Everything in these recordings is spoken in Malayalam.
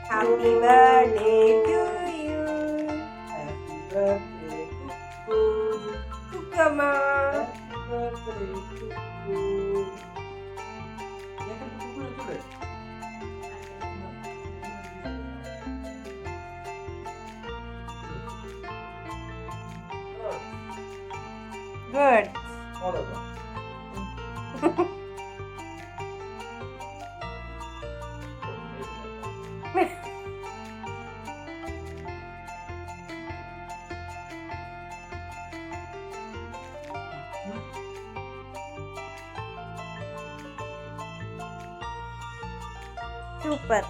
Happy birthday to you. Happy birthday to Kukama. Happy birthday to you. Good. Super.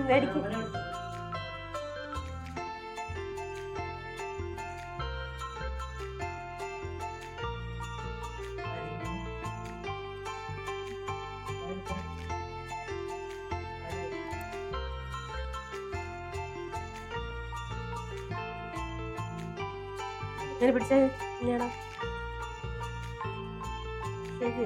Ready? Ini percaya nyala. Segi.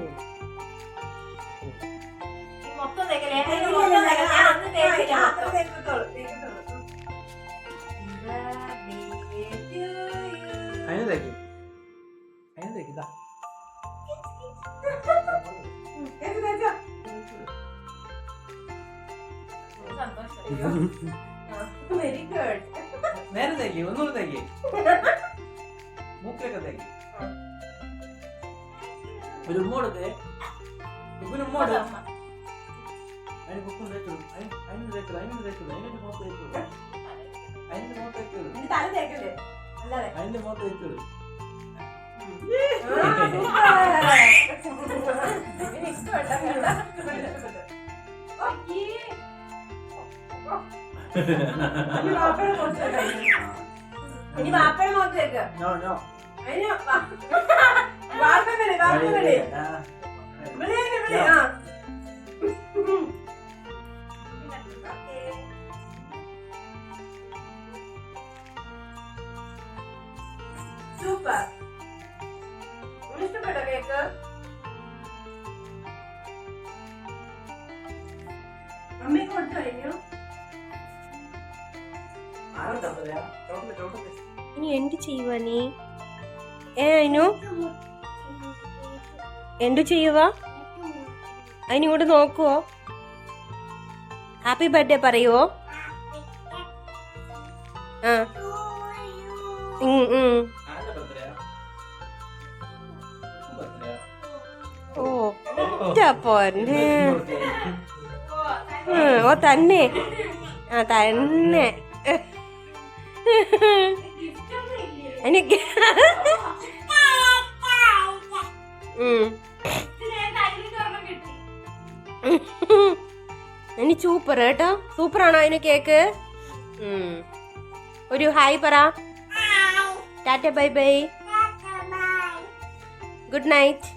Mokto dekale. Mokto dekale. Anu dekale. Anu dekale. Ayo deki. Ayo deki dah. Itu aja. Very good. Mere deki, onnu deki. മൂക്കിലൊക്കെ തേക്ക് ഒരു ഉമ്മോടൊക്കെ കുക്കിന് ഉമ്മോട് അതിന് കുക്കും തേക്കുള്ളൂ അതിന് തേക്കുള്ളൂ അതിന് തേക്കുള്ളൂ അതിൻ്റെ മുഖത്ത് തേക്കുള്ളൂ അതിൻ്റെ മുഖത്ത് തേക്കുള്ളൂ അതിൻ്റെ മുഖത്ത് തേക്കുള്ളൂ ഇനി വാപ്പയുടെ മുഖത്ത് തേക്ക് സൂപ്പർ ഇഷ്ടപ്പെട്ടോ കേക്ക് അമ്മയ്ക്ക് കൊടുത്തു കഴിഞ്ഞു ഇനി എന്ത് ചെയ്യുവാ നീ അതിനു എന്ത് ചെയ്യുവാ അതിനിങ്ങോട്ട് നോക്കുവോ ഹാപ്പി ബർത്ത്ഡേ പറയുവോ ആ ഓ പോന്നെ ഓ തന്നെ ആ തന്നെ എനിക്ക് ഇനി സൂപ്പർ കേട്ടോ സൂപ്പറാണോ അതിന് കേക്ക് ഒരു ഹായ് പറ Tata bye bye good night